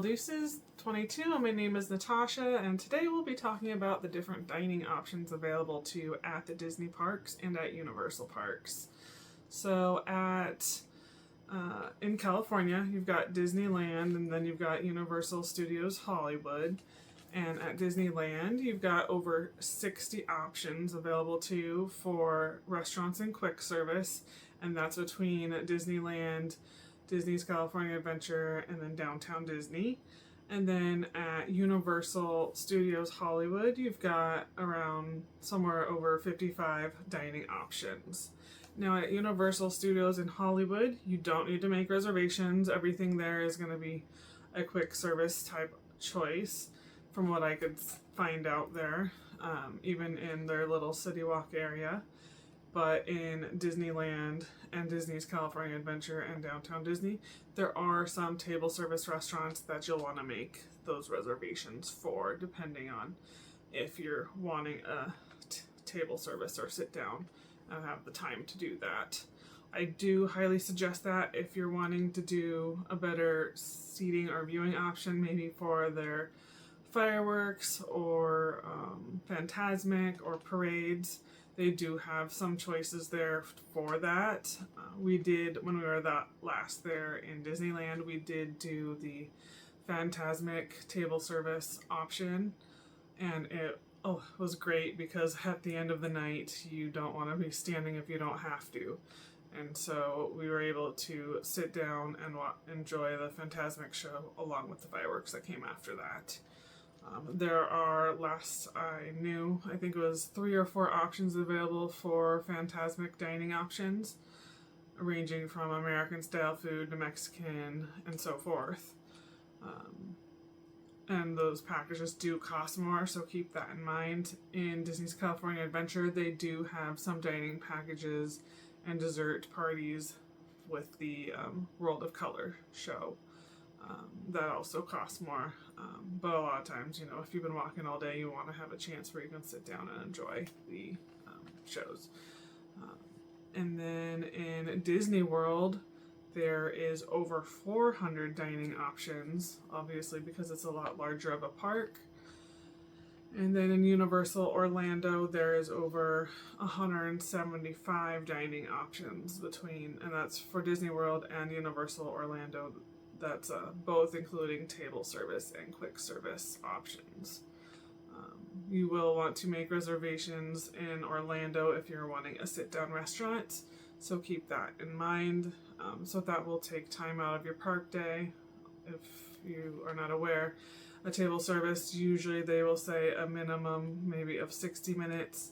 Deuces 22, and my name is Natasha, and today we'll be talking about the different dining options available to you at the Disney parks and at Universal parks. So in California, you've got Disneyland, and then you've got Universal Studios Hollywood. And at Disneyland, you've got over 60 options available to you for restaurants and quick service, and that's between Disneyland, Disney's California Adventure, and then Downtown Disney. And then at Universal Studios Hollywood, you've got around somewhere over 55 dining options. Now at Universal Studios in Hollywood, you don't need to make reservations. Everything there is going to be a quick service type choice from what I could find out there, even in their little City Walk area. But in Disneyland and Disney's California Adventure and Downtown Disney, there are some table service restaurants that you'll want to make those reservations for, depending on if you're wanting a table service or sit down and have the time to do that. I do highly suggest that if you're wanting to do a better seating or viewing option, maybe for their fireworks or Fantasmic or parades. They do have some choices there for that. We did, when we were last there in Disneyland, we did do the Fantasmic table service option, and it was great because at the end of the night, you don't want to be standing if you don't have to. And so we were able to sit down and enjoy the Fantasmic show along with the fireworks that came after that. There are, last I knew, I think it was 3 or 4 options available for Fantasmic dining options, ranging from American style food to Mexican and so forth. And those packages do cost more, so keep that in mind. In Disney's California Adventure, they do have some dining packages and dessert parties with the World of Color show. That also costs more, but a lot of times, if you've been walking all day, you want to have a chance where you can sit down and enjoy the shows. And then in Disney World, there is over 400 dining options, obviously because it's a lot larger of a park. And then in Universal Orlando, there is over 175 dining options and that's for Disney World and Universal Orlando. That's both including table service and quick service options. You will want to make reservations in Orlando if you're wanting a sit-down restaurant, so keep that in mind. So that will take time out of your park day. If you are not aware, a table service, usually they will say a minimum maybe of 60 minutes,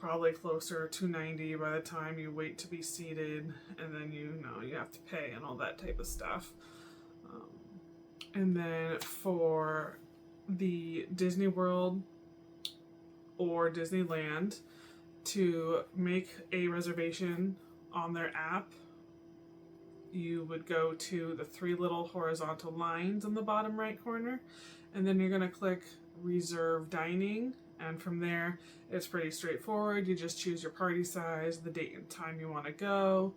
probably closer to 90 by the time you wait to be seated, and then you have to pay and all that type of stuff. And then for the Disney World or Disneyland, to make a reservation on their app, you would go to the 3 little horizontal lines in the bottom right corner, and then you're going to click Reserve Dining, and from there it's pretty straightforward. You just choose your party size, the date and time you want to go,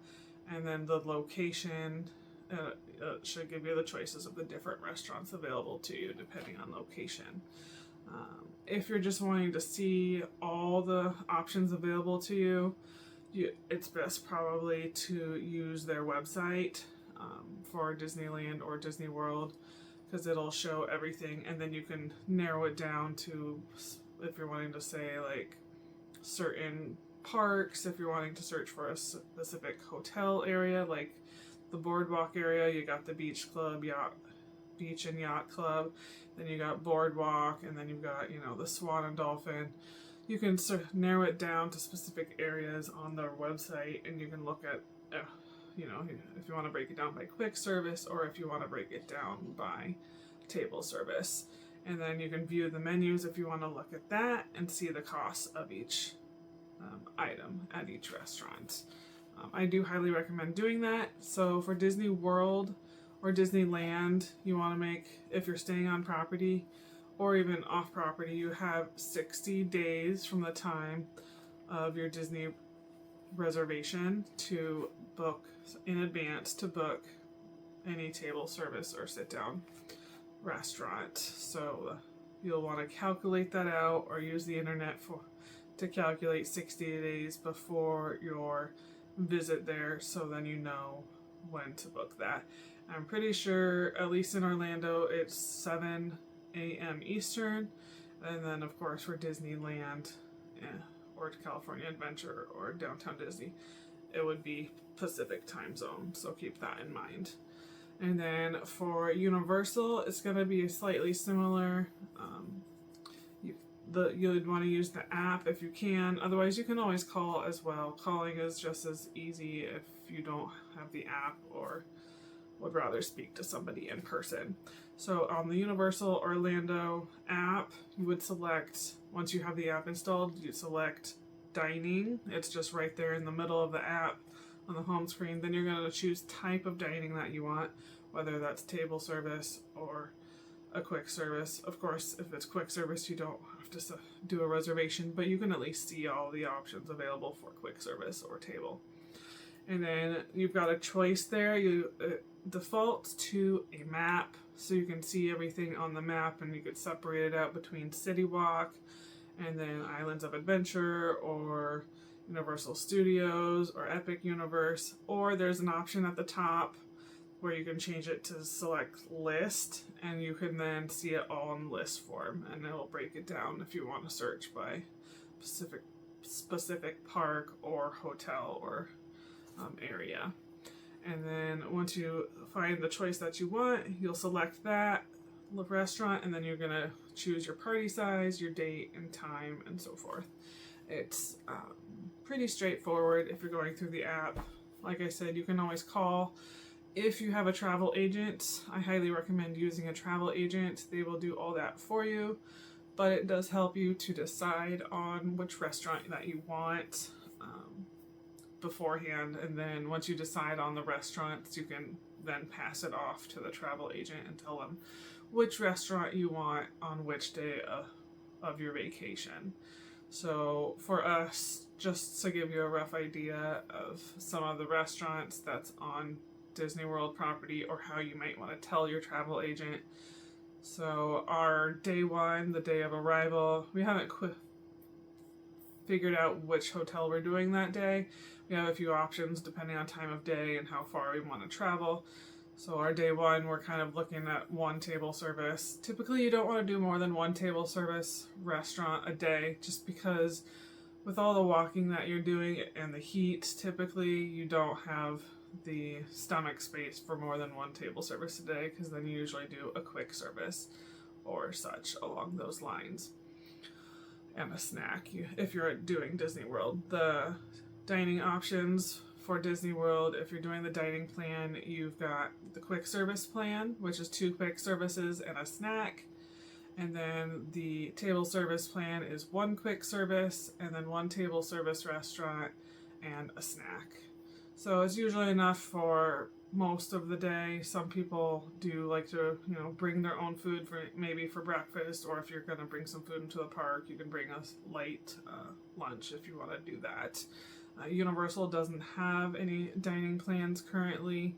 and then the location. It should give you the choices of the different restaurants available to you depending on location. If you're just wanting to see all the options available to you, it's best probably to use their website for Disneyland or Disney World, because it'll show everything, and then you can narrow it down to, if you're wanting to say like certain parks, if you're wanting to search for a specific hotel area, like the Boardwalk area, you got the Beach Club, Beach and Yacht Club, then you got Boardwalk, and then you've got, the Swan and Dolphin. You can narrow it down to specific areas on their website, and you can look at, if you want to break it down by quick service or if you want to break it down by table service. And then you can view the menus if you want to look at that and see the costs of each item at each restaurant. I do highly recommend doing that. So for Disney World or Disneyland, you want to make, if you're staying on property or even off property, you have 60 days from the time of your Disney reservation to book in advance to book any table service or sit down restaurant. So you'll want to calculate that out or use the internet to calculate 60 days before your visit there, so then you know when to book that. I'm pretty sure, at least in Orlando, it's 7 a.m. Eastern, and then of course for Disneyland or California Adventure or Downtown Disney, it would be Pacific time zone, so keep that in mind. And then for Universal, it's going to be slightly similar. You'd want to use the app if you can. Otherwise, you can always call as well. Calling is just as easy if you don't have the app or would rather speak to somebody in person. So on the Universal Orlando app, you would select, once you have the app installed, you select dining. It's just right there in the middle of the app on the home screen. Then you're going to choose type of dining that you want, whether that's table service or a quick service. Of course, if it's quick service, you don't have to do a reservation, but you can at least see all the options available for quick service or table. And then you've got a choice there. You default to a map, so you can see everything on the map, and you could separate it out between City Walk and then Islands of Adventure or Universal Studios or Epic Universe, or there's an option at the top where you can change it to select list, and you can then see it all in list form, and it'll break it down if you want to search by specific park or hotel or area. And then once you find the choice that you want, you'll select that restaurant, and then you're gonna choose your party size, your date and time, and so forth. It's pretty straightforward if you're going through the app. Like I said, you can always call. If you have a travel agent, I highly recommend using a travel agent. They will do all that for you, but it does help you to decide on which restaurant that you want beforehand. And then once you decide on the restaurants, you can then pass it off to the travel agent and tell them which restaurant you want on which day of your vacation. So for us, just to give you a rough idea of some of the restaurants that's on Disney World property, or how you might want to tell your travel agent. So our day one, the day of arrival, we haven't figured out which hotel we're doing that day. We have a few options depending on time of day and how far we want to travel. So our day one, we're kind of looking at one table service. Typically, you don't want to do more than one table service restaurant a day, just because with all the walking that you're doing and the heat, typically you don't have the stomach space for more than one table service a day, because then you usually do a quick service or such along those lines, and a snack if you're doing Disney World. The dining options for Disney World, if you're doing the dining plan, you've got the quick service plan, which is 2 quick services and a snack, and then the table service plan is 1 quick service and then 1 table service restaurant and a snack. So it's usually enough for most of the day. Some people do like to, bring their own food for breakfast, or if you're going to bring some food into the park, you can bring a light lunch if you want to do that. Universal doesn't have any dining plans currently.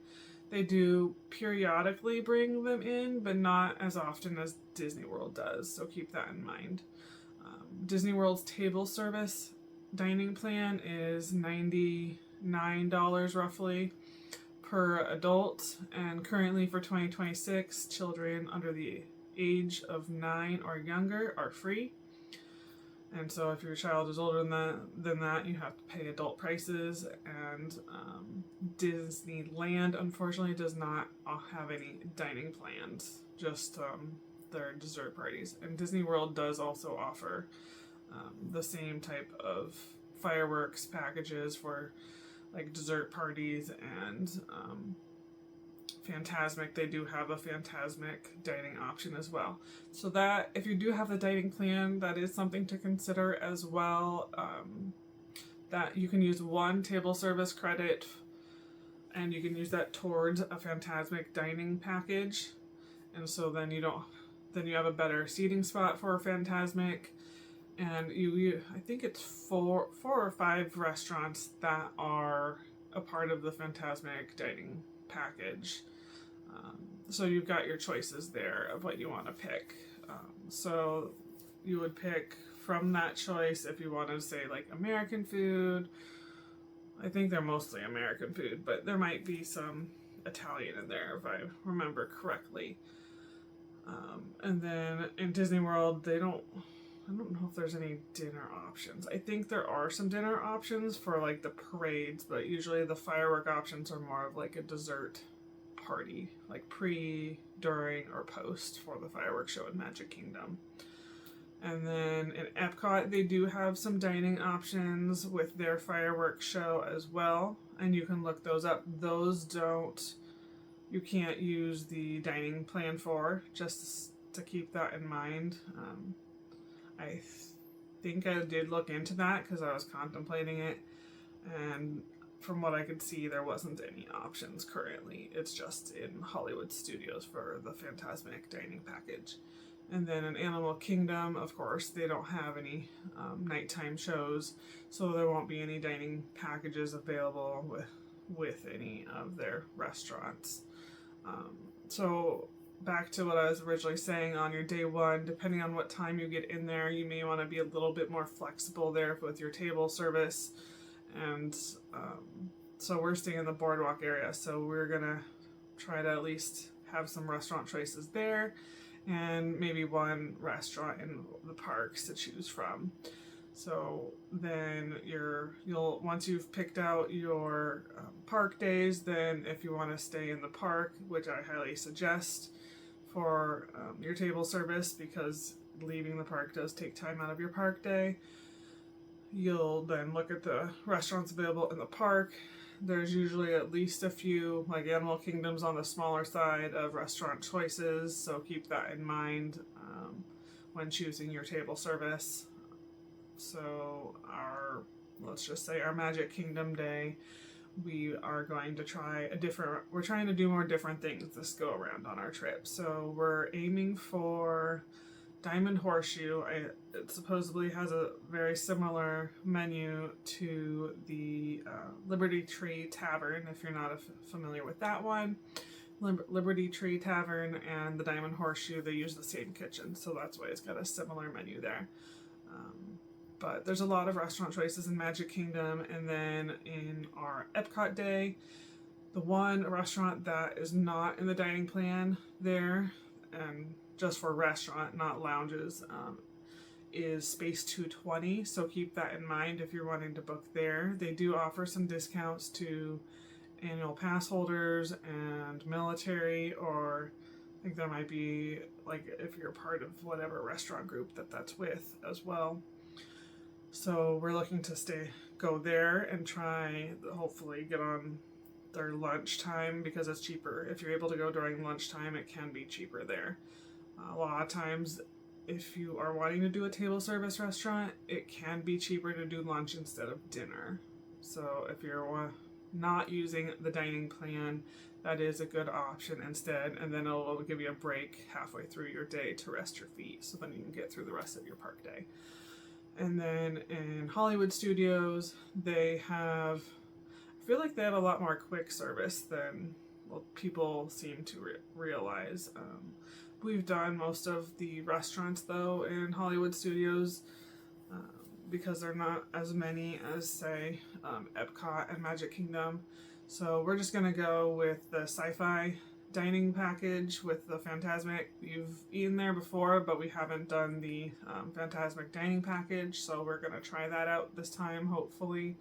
They do periodically bring them in, but not as often as Disney World does, so keep that in mind. Disney World's table service dining plan is $99 roughly per adult, and currently for 2026, children under the age of 9 or younger are free. And so if your child is older than that, you have to pay adult prices. And Disneyland, unfortunately, does not have any dining plans, just their dessert parties. And Disney World does also offer the same type of fireworks packages for like dessert parties, and Fantasmic, they do have a Fantasmic dining option as well. So that, if you do have the dining plan, that is something to consider as well. That you can use 1 table service credit, and you can use that towards a Fantasmic dining package. And so then you have a better seating spot for Fantasmic. And I think it's 4 or 5 restaurants that are a part of the Fantasmic dining package. So you've got your choices there of what you want to pick. So you would pick from that choice if you wanted to say like American food. I think they're mostly American food, but there might be some Italian in there if I remember correctly. And then in Disney World, I don't know if there's any dinner options. I think there are some dinner options for like the parades, but usually the firework options are more of like a dessert party, like pre, during, or post for the fireworks show in Magic Kingdom. And then in Epcot, they do have some dining options with their fireworks show as well, and you can look those up. Those you can't use the dining plan for, just to keep that in mind. I think I did look into that because I was contemplating it, and from what I could see, there wasn't any options currently. It's just in Hollywood Studios for the Fantasmic dining package. And then in Animal Kingdom, of course, they don't have any nighttime shows, so there won't be any dining packages available with any of their restaurants. So back to what I was originally saying, on your day one, depending on what time you get in there, you may want to be a little bit more flexible there with your table service. And so we're staying in the boardwalk area, so we're gonna try to at least have some restaurant choices there, and maybe one restaurant in the parks to choose from. So then you'll once you've picked out your park days, then if you want to stay in the park, which I highly suggest for your table service, because leaving the park does take time out of your park day, you'll then look at the restaurants available in the park. There's usually at least a few, like Animal Kingdom's on the smaller side of restaurant choices, so keep that in mind when choosing your table service. So let's just say our Magic Kingdom day, we are going to try we're trying to do more different things this go around on our trip. So we're aiming for Diamond Horseshoe. It supposedly has a very similar menu to the Liberty Tree Tavern, if you're not familiar with that one. Liberty Tree Tavern and the Diamond Horseshoe, they use the same kitchen, so that's why it's got a similar menu there. But there's a lot of restaurant choices in Magic Kingdom. And then in our Epcot day, the one restaurant that is not in the dining plan there, and just for restaurant, not lounges, is Space 220. So keep that in mind if you're wanting to book there. They do offer some discounts to annual pass holders and military, or I think there might be, like, if you're part of whatever restaurant group that's with as well. So we're looking to go there and try, hopefully get on their lunchtime, because it's cheaper. If you're able to go during lunchtime, it can be cheaper there. A lot of times, if you are wanting to do a table service restaurant, it can be cheaper to do lunch instead of dinner. So if you're not using the dining plan, that is a good option instead, and then it'll give you a break halfway through your day to rest your feet, so then you can get through the rest of your park day. And then in Hollywood Studios, I feel like they have a lot more quick service than people seem to realize. We've done most of the restaurants, though, in Hollywood Studios, because they're not as many as, say, Epcot and Magic Kingdom. So we're just going to go with the sci-fi dining package with the Fantasmic. You've eaten there before, but we haven't done the Fantasmic dining package, so we're going to try that out this time, hopefully.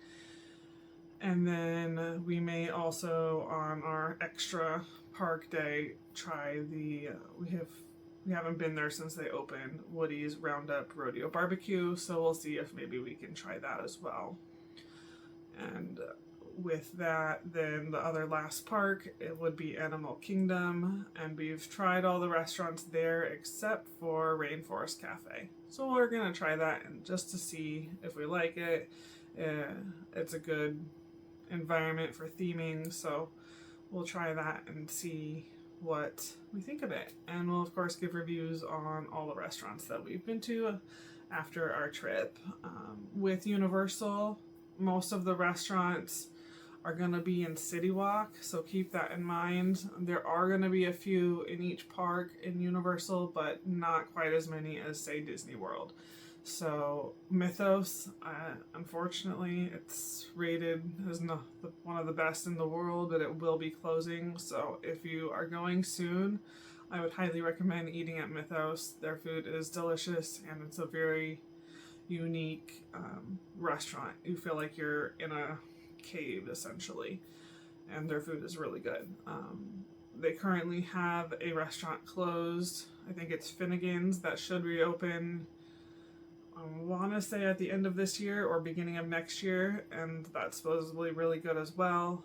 And then we may also, on our extra park day, try we haven't been there since they opened, Woody's Roundup Rodeo Barbecue, so we'll see if maybe we can try that as well. And with that, then the other last park, it would be Animal Kingdom, and we've tried all the restaurants there except for Rainforest Cafe. So we're gonna try that, and just to see if we like it. It's a good environment for theming, so we'll try that and see what we think of it. And we'll of course give reviews on all the restaurants that we've been to after our trip. With Universal, most of the restaurants are going to be in City Walk, so keep that in mind. There are going to be a few in each park in Universal, but not quite as many as, say, Disney World. So Mythos, unfortunately, it's rated as one of the best in the world, but it will be closing. So if you are going soon, I would highly recommend eating at Mythos. Their food is delicious, and it's a very unique restaurant. You feel like you're in a cave, essentially, and their food is really good. They currently have a restaurant closed. I think it's Finnegan's that should reopen, I want to say at the end of this year or beginning of next year, and that's supposedly really good as well.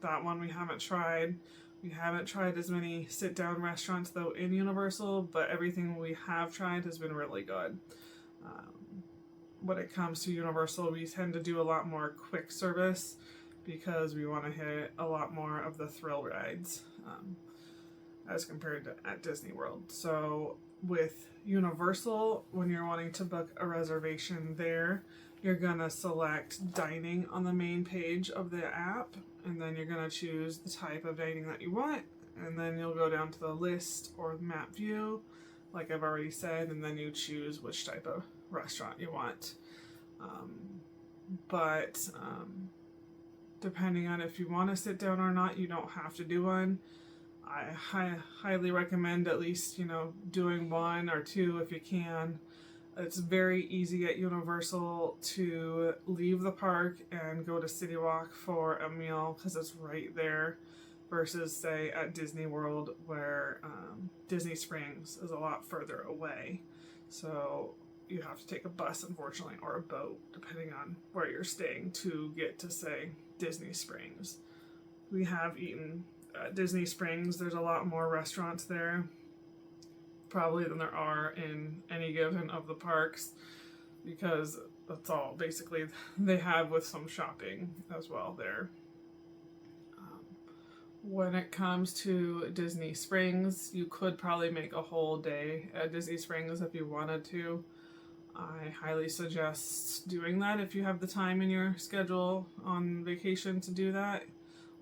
That one we haven't tried. We haven't tried as many sit-down restaurants though in Universal, but everything we have tried has been really good. When it comes to Universal, we tend to do a lot more quick service because we want to hit a lot more of the thrill rides as compared to at Disney World. So with Universal, when you're wanting to book a reservation there, you're going to select dining on the main page of the app, and then you're going to choose the type of dining that you want, and then you'll go down to the list or map view, like I've already said, and then you choose which type of restaurant you want. But depending on if you want to sit down or not, you don't have to do one. I highly recommend at least, doing one or two if you can. It's very easy at Universal to leave the park and go to City Walk for a meal because it's right there, versus say at Disney World where Disney Springs is a lot further away. So you have to take a bus, unfortunately, or a boat, depending on where you're staying, to get to, say, Disney Springs. We have eaten at Disney Springs. There's a lot more restaurants there, probably, than there are in any given of the parks, because that's all basically they have, with some shopping as well there. When it comes to Disney Springs, you could probably make a whole day at Disney Springs if you wanted to. I highly suggest doing that if you have the time in your schedule on vacation to do that,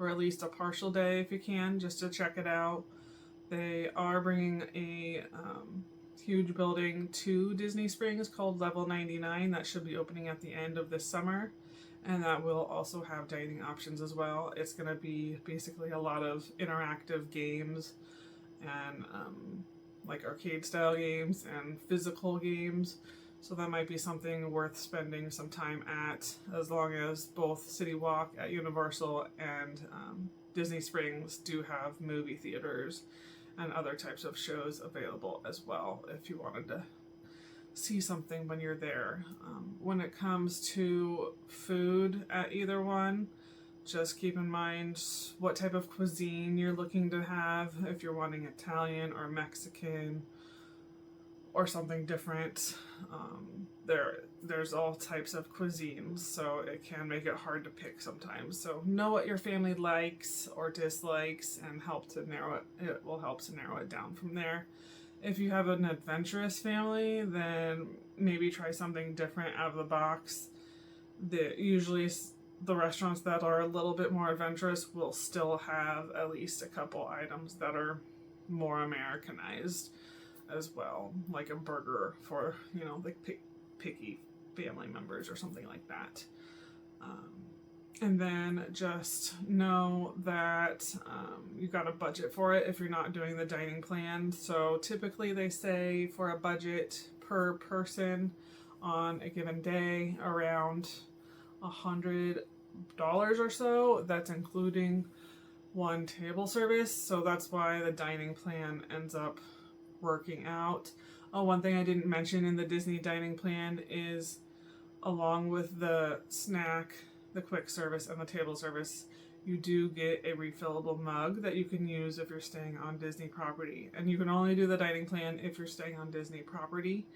or at least a partial day if you can, just to check it out. They are bringing a huge building to Disney Springs called Level 99 that should be opening at the end of this summer, and that will also have dining options as well. It's going to be basically a lot of interactive games and like arcade style games and physical games. So that might be something worth spending some time at, as long as both City Walk at Universal and Disney Springs do have movie theaters and other types of shows available as well if you wanted to see something when you're there. When it comes to food at either one, just keep in mind what type of cuisine you're looking to have, if you're wanting Italian or Mexican or something different. There's all types of cuisines, so it can make it hard to pick sometimes. So know what your family likes or dislikes, and it will help to narrow it down from there. If you have an adventurous family, then maybe try something different out of the box. Usually the restaurants that are a little bit more adventurous will still have at least a couple items that are more Americanized as well, like a burger for, like picky family members or something like that. And then just know that you got a budget for it if you're not doing the dining plan. So typically they say for a budget per person on a given day around $100 or so. That's including one table service. So that's why the dining plan ends up working out. One thing I didn't mention in the Disney dining plan is, along with the snack, the quick service, and the table service, you do get a refillable mug that you can use if you're staying on Disney property. And you can only do the dining plan if you're staying on Disney property.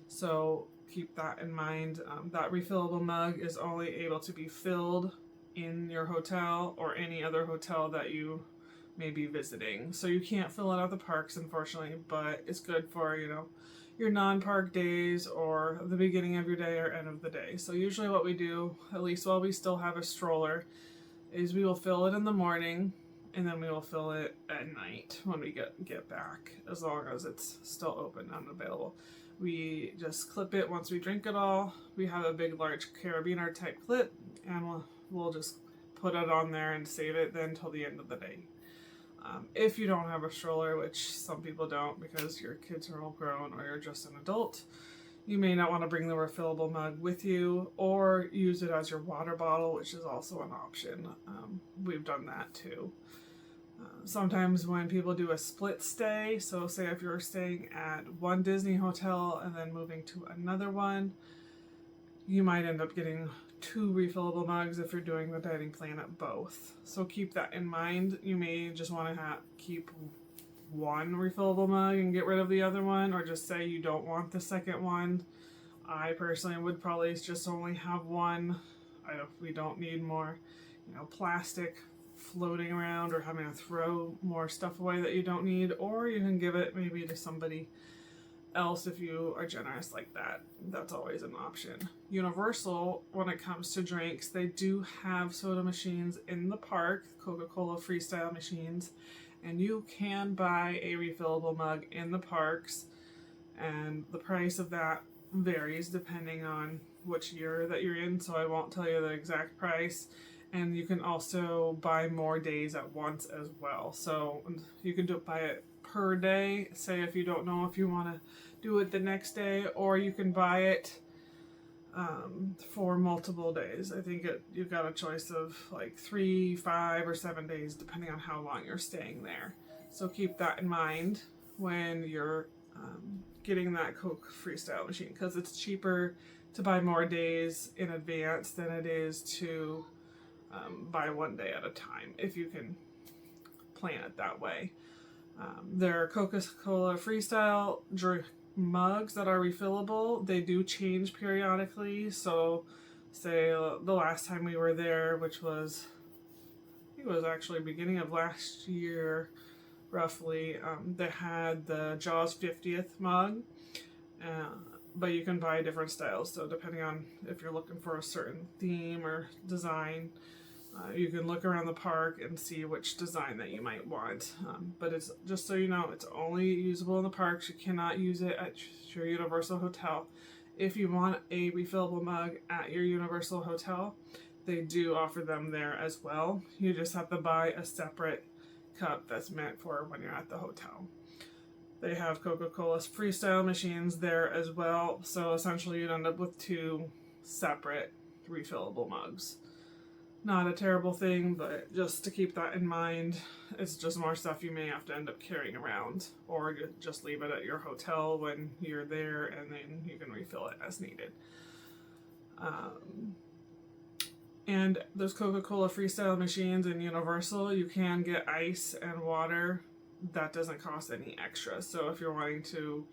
So keep that in mind. That refillable mug is only able to be filled in your hotel or any other hotel that you may be visiting. So you can't fill it at the parks, unfortunately, but it's good for, your non-park days or the beginning of your day or end of the day. So usually what we do, at least while we still have a stroller, is we will fill it in the morning, and then we will fill it at night when we get back, as long as it's still open and available. We just clip it once we drink it all. We have a big, large carabiner type clip, and we'll just put it on there and save it then till the end of the day. If you don't have a stroller, which some people don't because your kids are all grown or you're just an adult, you may not want to bring the refillable mug with you, or use it as your water bottle, which is also an option. We've done that too. Sometimes when people do a split stay, so say if you're staying at one Disney hotel and then moving to another one, you might end up getting 2 refillable mugs if you're doing the dining plan at both. So keep that in mind. You may just want to keep one refillable mug and get rid of the other one, or just say you don't want the second one. I personally would probably just only have one. We don't need more, plastic floating around or having to throw more stuff away that you don't need, or you can give it maybe to somebody else if you are generous like that. That's always an option. Universal, when it comes to drinks, they do have soda machines in the park, Coca-Cola Freestyle machines, and you can buy a refillable mug in the parks, and the price of that varies depending on which year that you're in, so I won't tell you the exact price. And you can also buy more days at once as well. So you can buy it per day, say if you don't know if you want to do it the next day, or you can buy it for multiple days. I think you've got a choice of like 3, 5, or 7 days depending on how long you're staying there. So keep that in mind when you're getting that Coke Freestyle machine, because it's cheaper to buy more days in advance than it is to buy one day at a time, if you can plan it that way. There are Coca-Cola Freestyle drink mugs that are refillable. They do change periodically, so say the last time we were there, which was, I think it was actually beginning of last year roughly, they had the Jaws 50th mug, but you can buy different styles, so depending on if you're looking for a certain theme or design, you can look around the park and see which design that you might want. But it's just so you know, it's only usable in the parks. You cannot use it at your Universal Hotel. If you want a refillable mug at your Universal Hotel, they do offer them there as well. You just have to buy a separate cup that's meant for when you're at the hotel. They have Coca-Cola's Freestyle machines there as well. So essentially you'd end up with 2 separate refillable mugs. Not a terrible thing, but just to keep that in mind. It's just more stuff you may have to end up carrying around, or just leave it at your hotel when you're there, and then you can refill it as needed. And those Coca-Cola Freestyle machines in Universal, you can get ice and water. That doesn't cost any extra. So if you're wanting to,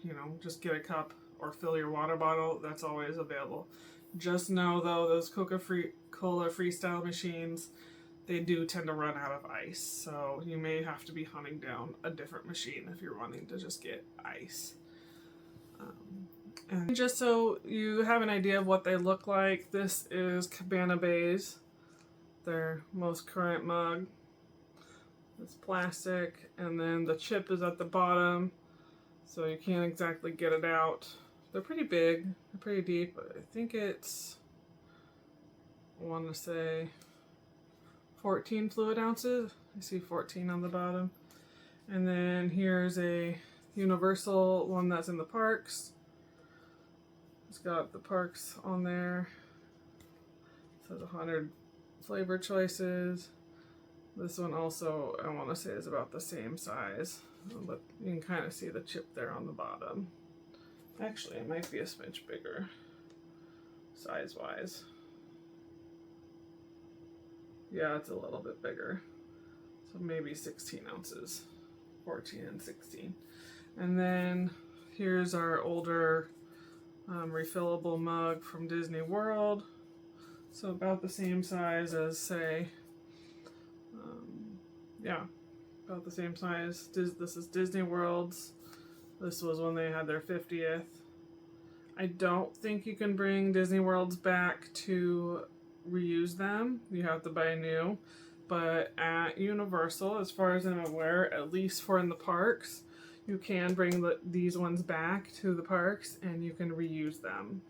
just get a cup or fill your water bottle, that's always available. Just know though, those Coca-Cola Freestyle machines, they do tend to run out of ice. So you may have to be hunting down a different machine if you're wanting to just get ice. And just so you have an idea of what they look like, this is Cabana Bay's, their most current mug. It's plastic, and then the chip is at the bottom, so you can't exactly get it out. They're pretty big, they're pretty deep. I think it's, I want to say 14 fluid ounces. I see 14 on the bottom. And then here's a Universal one that's in the parks. It's got the parks on there. It says 100 flavor choices. This one also, I want to say, is about the same size, but you can kind of see the chip there on the bottom. Actually, it might be a smidge bigger, size-wise. Yeah, it's a little bit bigger. So maybe 16 ounces, 14 and 16. And then here's our older refillable mug from Disney World. So about the same size as, say, about the same size. This is Disney World's. This was when they had their 50th. I don't think you can bring Disney World's back to reuse them. You have to buy new. But at Universal, as far as I'm aware, at least for in the parks, you can bring these ones back to the parks and you can reuse them.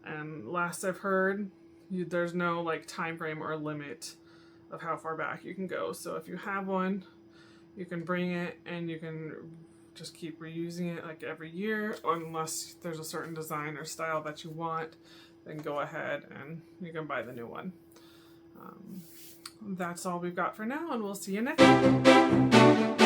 And last I've heard, there's no like time frame or limit of how far back you can go. So if you have one, you can bring it and you can just keep reusing it like every year, unless there's a certain design or style that you want, then go ahead and you can buy the new one. That's all we've got for now, and we'll see you next time.